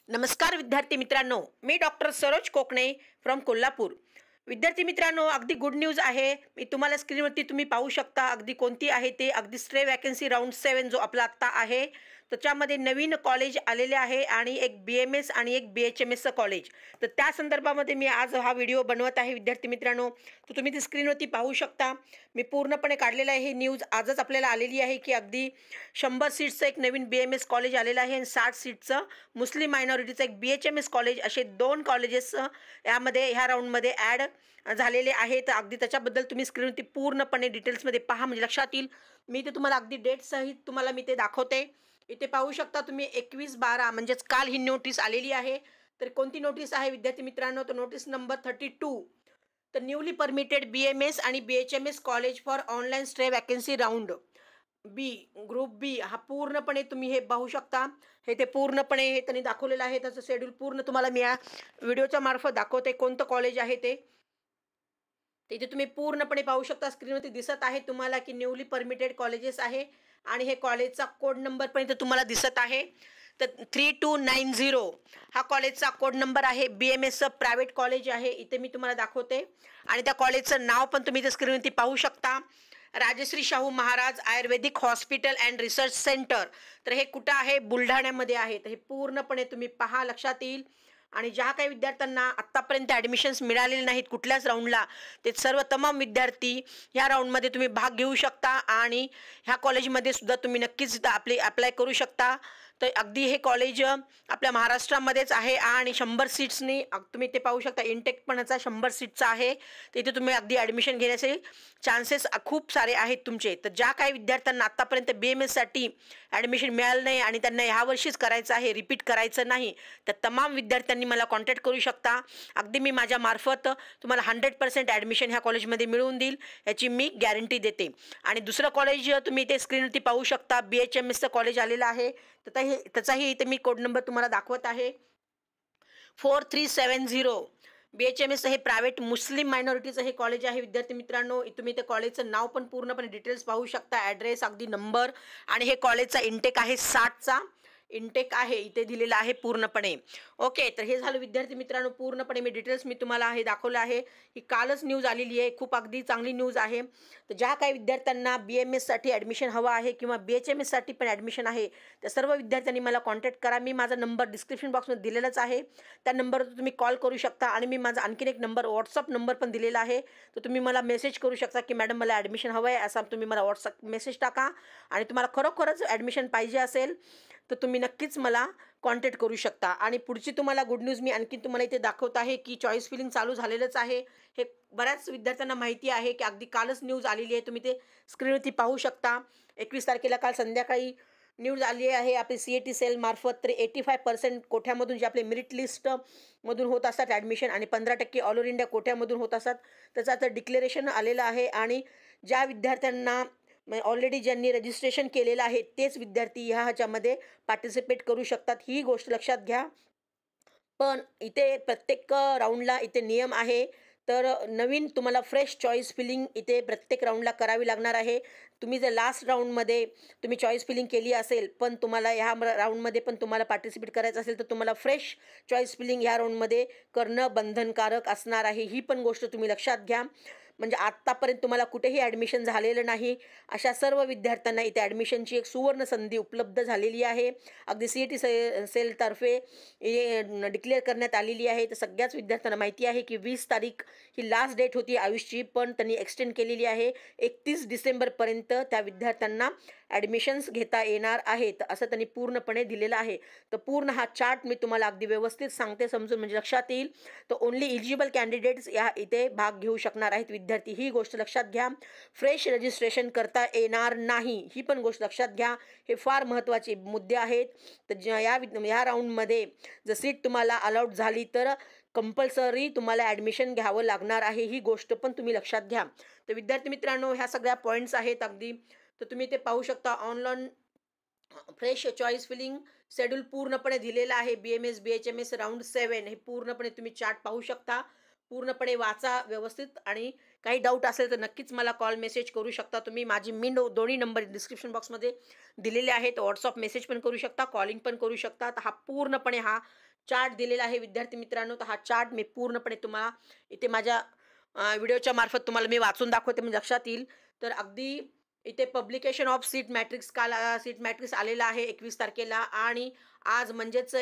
नमस्कार विद्यार्थी मित्रांनो, मी डॉक्टर सरोज कोकणे फ्रॉम कोल्हापूर। विद्यार्थी मित्रांनो, अगदी गुड न्यूज आहे। मी तुम्हाला स्क्रीनवरती तुम्ही पाहू शकता अगदी कोणती आहे ते अगदी स्ट्रे वॅकन्सी राऊंड 7 जो आपला आत्ता आहे त्याच्यामध्ये नवीन कॉलेज आलेले आहे आणि एक BMS आणि एक BHMS कॉलेज। तर त्या संदर्भामध्ये मी आज हा व्हिडिओ बनवत आहे विद्यार्थी मित्रांनो। तर तुम्ही ती स्क्रीनवरती पाहू शकता। मी पूर्णपणे काढलेलं आहे। ही न्यूज आजच आपल्याला आलेली आहे की अगदी 100 सीट्सचं एक नवीन BMS कॉलेज आलेलं आहे आणि 60 सीटचं मुस्लिम मायनॉरिटीचं एक BHMS कॉलेज, असे 2 कॉलेजेस यामध्ये ह्या राऊंडमध्ये ॲड झालेले आहेत। तर अगदी त्याच्याबद्दल तुम्ही स्क्रीनवरती पूर्णपणे डिटेल्समध्ये पहा, म्हणजे लक्षात येईल। मी ते तुम्हाला अगदी डेट सहित तुम्हाला मी ते दाखवते। इथे पाहू शकता तुम्ही 21/12 म्हणजेच काल ही नोटीस आलेली आहे। तर कोणती नोटीस आहे विद्यार्थी मित्रांनो, तर नोटीस नंबर 32। तर न्यूली परमिटेड BMS आणि BHMS college for online stray vacancy round B, group B हा पूर्णपणे तुम्ही हे पाहू शकता। हे ते पूर्णपणे हे त्यांनी दाखवलेलं आहे। त्याचं शेड्यूल पूर्ण तुम्हाला मी या व्हिडिओच्या मार्फत दाखवते कोणतं कॉलेज आहे ते। इथे तुम्ही पूर्णपणे पाहू शकता, स्क्रीनवरती दिसत आहे तुम्हाला की न्यूली परमिटेड कॉलेजेस आहे आणि हे कॉलेजचा कोड नंबर पण इथे तुम्हाला दिसत आहे। तर 3290 हा कॉलेजचा कोड नंबर आहे। BMSचं प्रायव्हेट कॉलेज आहे, इथे मी तुम्हाला दाखवते आणि त्या कॉलेजचं नाव पण तुम्ही इथे स्क्रीनवरती पाहू शकता, राजश्री शाहू महाराज आयुर्वेदिक हॉस्पिटल अँड रिसर्च सेंटर। तर हे कुठं आहे? बुलढाण्यामध्ये आहे। तर हे पूर्णपणे तुम्ही पहा, लक्षात येईल। आणि ज्या काही विद्यार्थ्यांना आत्तापर्यंत ॲडमिशन्स मिळालेले नाहीत कुठल्याच राऊंडला, ते सर्व तमाम विद्यार्थी ह्या राऊंडमध्ये तुम्ही भाग घेऊ शकता आणि ह्या कॉलेजमध्ये सुद्धा तुम्ही नक्कीच अप्लाय करू शकता। तर अगदी हे कॉलेज आपल्या महाराष्ट्रामध्येच आहे आणि 100 सीट्सनी तुम्ही ते पाहू शकता। इनटेक पण याचा 100 सीटचा आहे। तर इथे तुम्ही अगदी ॲडमिशन घेण्याचे चान्सेस खूप सारे आहेत तुमचे। तर ज्या काही विद्यार्थ्यांना आत्तापर्यंत BMSसाठी ॲडमिशन मिळालं नाही आणि त्यांना ह्यावर्षीच करायचं आहे, रिपीट करायचं नाही, तर तमाम विद्यार्थ्यांनी मला कॉन्टॅक्ट करू शकता। अगदी मी माझ्या मार्फत तुम्हाला 100% ॲडमिशन ह्या कॉलेजमध्ये मिळवून देईल, याची मी गॅरंटी देते। आणि दुसरं कॉलेज तुम्ही इथे स्क्रीनवरती पाहू शकता, BHMSचं कॉलेज आलेलं आहे। तर त्याचाही इथे मी कोड नंबर तुम्हाला दाखवत आहे, 4370। BHMS हे प्रायव्हेट मुस्लिम मायनॉरिटीचं हे कॉलेज आहे विद्यार्थी मित्रांनो। तुम्ही ते कॉलेजचं नाव पण पूर्णपणे डिटेल्स पाहू शकता, ॲड्रेस अगदी नंबर, आणि हे कॉलेजचा इनटेक आहे 60चा इनटेक आहे, इथे दिलेला आहे पूर्णपणे। ओके, तर हे झालं विद्यार्थी मित्रांनो, पूर्णपणे मी डिटेल्स मी तुम्हाला हे दाखवलं आहे। ही कालच न्यूज आलेली आहे, खूप अगदी चांगली न्यूज आहे। तर ज्या काही विद्यार्थ्यांना BMSसाठी ॲडमिशन हवं आहे किंवा BHMSसाठी पण ॲडमिशन आहे, त्या सर्व विद्यार्थ्यांनी मला कॉन्टॅक्ट करा। मी माझा नंबर डिस्क्रिप्शन बॉक्समध्ये दिलेलाच आहे, त्या नंबरवर तुम्ही कॉल करू शकता आणि मी माझा आणखीन एक नंबर व्हॉट्सअप नंबर पण दिलेला आहे। तर तुम्ही मला मेसेज करू शकता की मॅडम मला ॲडमिशन हवं आहे, असा तुम्ही मला व्हॉट्सअप मेसेज टाका। आणि तुम्हाला खरोखरच ॲडमिशन पाहिजे असेल तर तुम्ही नक्कीच मला कॉन्टॅक्ट करू शकता। आणि पुढची तुम्हाला गुड न्यूज मी आणखी तुम्हाला इथे दाखवत आहे की चॉईस फिलिंग चालू झालेलंच आहे। हे बऱ्याच विद्यार्थ्यांना माहिती आहे की अगदी कालच न्यूज आलेली आहे, तुम्ही ते स्क्रीनवरती पाहू शकता। 21 तारखेला काल संध्याकाळी न्यूज आली आहे आपली CET सेल मार्फत। तर 85% कोठ्यामधून जे आपले मेरिट लिस्टमधून होत असतात ॲडमिशन आणि 15% ऑल ओव्हर इंडिया कोठ्यामधून होत असतात, त्याचं आता डिक्लेरेशन आलेलं आहे। आणि ज्या विद्यार्थ्यांना ऑलरेडी ज्यांनी रजिस्ट्रेशन केलेलं आहे तेच विद्यार्थी ह्याच्यामध्ये पार्टिसिपेट करू शकतात, ही गोष्ट लक्षात घ्या। पण इथे प्रत्येक राऊंडला इथे नियम आहे, तर नवीन तुम्हाला फ्रेश चॉईस फिलिंग इथे प्रत्येक राऊंडला करावी लागणार आहे। तुम्ही जर लास्ट राऊंडमध्ये तुम्ही चॉईस फिलिंग केली असेल, पण तुम्हाला ह्या राऊंडमध्ये पण तुम्हाला पार्टिसिपेट करायचं असेल, तर तुम्हाला फ्रेश चॉईस फिलिंग ह्या राऊंडमध्ये करणं बंधनकारक असणार आहे, ही पण गोष्ट तुम्ही लक्षात घ्या। म्हणजे आत्तापर्यंत तुम्हाला कुठेही ॲडमिशन झालेलं नाही अशा सर्व विद्यार्थ्यांना इथे ॲडमिशनची एक सुवर्ण संधी उपलब्ध झालेली आहे। अगदी CET सेलतर्फे डिक्लेअर करण्यात आलेली आहे। तर सगळ्याच विद्यार्थ्यांना माहिती आहे की 20 तारीख ही लास्ट डेट होती आयुषची, पण त्यांनी एक्सटेंड केलेली आहे 31 डिसेंबरपर्यंत त्या विद्यार्थ्यांना ॲडमिशन्स घेता येणार आहेत, असं त्यांनी पूर्णपणे दिलेलं आहे। तर पूर्ण हा चार्ट मी तुम्हाला अगदी व्यवस्थित सांगते समजून, म्हणजे लक्षात येईल। तर ओन्ली एलिजिबल कॅन्डिडेट्स या इथे भाग घेऊ शकणार आहेत विद्यार्थी, ही गोष्ट लक्षात घ्या। फ्रेश रजिस्ट्रेशन करता येणार नाही, ही पण गोष्ट लक्षात घ्या। हे फार महत्त्वाचे मुद्दे आहेत। तर या राऊंडमध्ये जर सीट तुम्हाला अलाउड झाली तर कंपल्सरी तुम्हाला ॲडमिशन घ्यावं लागणार आहे, ही गोष्ट पण तुम्ही लक्षात घ्या। तर विद्यार्थी मित्रांनो, ह्या सगळ्या पॉईंट्स आहेत अगदी। तर तुम्ही ते पाहू शकता, online fresh choice filling schedule पूर्णपणे दिलेला आहे। BMS BHMS राऊंड 7 हे पूर्णपणे तुम्ही चार्ट पाहू शकता, पूर्णपणे वाचा व्यवस्थित। आणि काही डाऊट असेल तर नक्कीच मला कॉल मेसेज करू शकता तुम्ही। मी दोन्ही नंबर डिस्क्रिप्शन बॉक्समध्ये दिलेले आहेत, व्हॉट्सअप मेसेज पण करू शकता, कॉलिंग पण करू शकता। तर हा पूर्णपणे हा चार्ट दिलेला आहे विद्यार्थी मित्रांनो. तर हा चार्ट मी पूर्णपणे तुम्हाला इथे माझ्या व्हिडिओच्या मार्फत तुम्हाला मी वाचून दाखवते, म्हणजे लक्षात येईल. तर अगदी इथे पब्लिकेशन ऑफ सीट मॅट्रिक्स काल सीट मॅट्रिक्स आलेला आहे 21 तारखेला, आणि आज म्हणजेच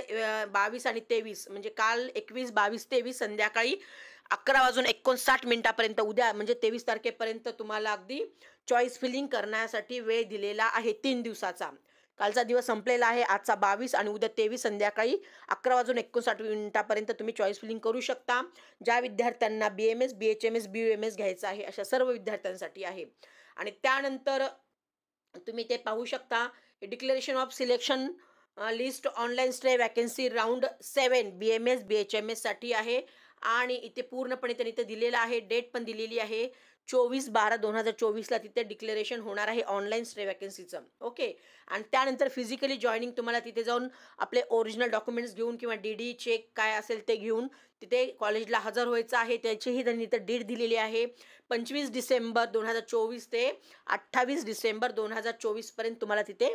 22 आणि 23 म्हणजे काल 21, 22, 23 संध्याकाळी 11:59 उद्या म्हणजे 23 तारखेपर्यंत तुम्हाला अगदी चॉईस फिलिंग करण्यासाठी वेळ दिलेला आहे 3 दिवसाचा. कालचा दिवस संपलेला आहे, आजचा 22 आणि उद्या 23 संध्याकाळी 11:59 तुम्ही चॉईस फिलिंग करू शकता. ज्या विद्यार्थ्यांना BMS, BHMS, BUMS घ्यायचं आहे अशा सर्व विद्यार्थ्यांसाठी आहे. आणि त्यानंतर तुम्ही ते पाहू शकता, declaration of selection list online stay vacancy round 7 BMS, BHMS साठी आहे. आणि इथे पूर्णपणे त्यांनी इथे दिलेलं आहे, डेट पण दिलेली आहे 24/12/2024 तिथे डिक्लेरेशन होणार आहे ऑनलाईन स्टे वॅकन्सीचं. ओके. आणि त्यानंतर फिजिकली जॉईनिंग तुम्हाला तिथे जाऊन आपले ओरिजिनल डॉक्युमेंट्स घेऊन किंवा DD चेक काय असेल ते घेऊन तिथे कॉलेजला हजर व्हायचं आहे. त्याचीही त्यांनी इथं डेट दिलेली आहे 25 डिसेंबर 2024 ते 28 डिसेंबर 2024 पर्यंत तुम्हाला तिथे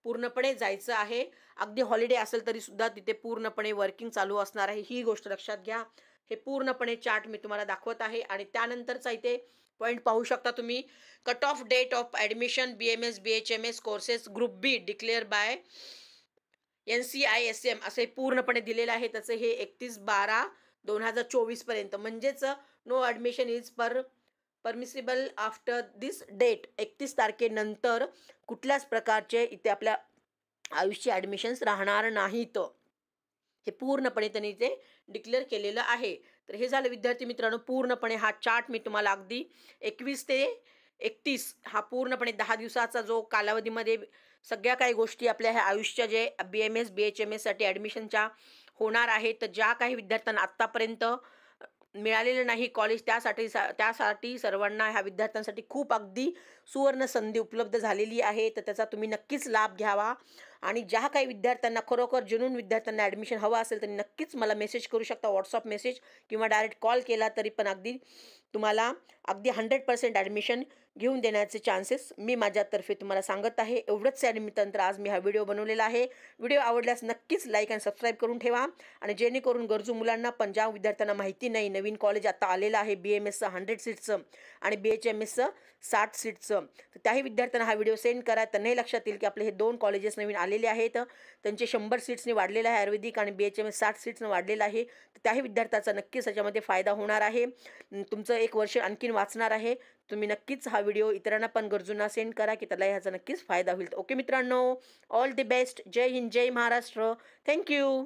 पूर्णपणे जायचं आहे. अगदी हॉलिडे असेल तरी सुद्धा तिथे पूर्णपणे वर्किंग चालू असणार आहे, ही गोष्ट लक्षात घ्या. हे पूर्णपणे चार्ट मी तुम्हाला दाखवत आहे. आणि त्यानंतरचा इथे पॉईंट पाहू शकता तुम्ही, cut off date of admission BMS, BHMS courses group B declare by NCISM असे पूर्णपणे दिलेलं आहे. त्याचं हे 31/12/2024 पर्यंत, म्हणजेच no admission is permissible after this date. 31 तारखेनंतर कुठल्याच प्रकारचे इथे आपल्या आयुष्य ॲडमिशन्स राहणार नाहीत. हे पूर्णपणे त्यांनी इथे डिक्लेअर केलेलं आहे. तर हे झालं विद्यार्थी मित्रांनो पूर्णपणे हा चार्ट मी तुम्हाला अगदी 21 ते 31 हा पूर्णपणे 10 दिवसाचा जो कालावधीमध्ये सगळ्या काही गोष्टी आपल्या ह्या आयुष्य जे BMS, BHMS साठी ॲडमिशनच्या होणार आहेत. तर ज्या काही विद्यार्थ्यांना आत्तापर्यंत मिळालेलं नाही कॉलेज, त्यासाठी सर्वांना ह्या विद्यार्थ्यांसाठी खूप अगदी सुवर्ण संधी उपलब्ध झालेली आहे. तर त्याचा तुम्ही नक्कीच लाभ घ्यावा. आणि ज्या काही विद्यार्थ्यांना खरोखर जुनून विद्यार्थ्यांना ॲडमिशन हवं असेल तर नक्कीच मला मेसेज करू शकता, व्हॉट्सअप मेसेज किंवा डायरेक्ट कॉल केला तरी पण अगदी तुम्हाला अगदी 100% ॲडमिशन घेऊन देण्याचे चान्सेस मी माझ्यातर्फे तुम्हाला सांगत आहे. एवढंच त्यानिमित्तानं आज मी हा व्हिडिओ बनवलेला आहे. व्हिडिओ आवडल्यास नक्कीच लाईक आणि सबस्क्राईब करून ठेवा. आणि जेणेकरून गरजू मुलांना पण ज्या विद्यार्थ्यांना माहिती नाही नवीन कॉलेज आता आलेलं आहे BMSचं 100 सीटचं आणि BHMSचं 60 सीटचं, तर त्याही विद्यार्थ्यांना हा व्हिडिओ सेंड करा. त्यांनाही लक्षात येईल की आपले हे 2 कॉलेजेस नवीन आलेले आहेत, त्यांचे 100 सीट्सने वाढलेलं आहे आयुर्वेदिक आणि BHMS 60 सीट्सनं वाढलेलं आहे. तर त्याही विद्यार्थ्याचा नक्कीच त्याच्यामध्ये फायदा होणार आहे. तुमचं 1 वर्ष आणखीन वाचणार आहे. तुम्ही नक्कीच हा व्हिडिओ इतरांना पण गरजूंना सेंड करा की त्याला ह्याचा नक्कीच फायदा होईल. ओके मित्रांनो, ऑल दी बेस्ट. जय हिंद, जय महाराष्ट्र. थँक्यू.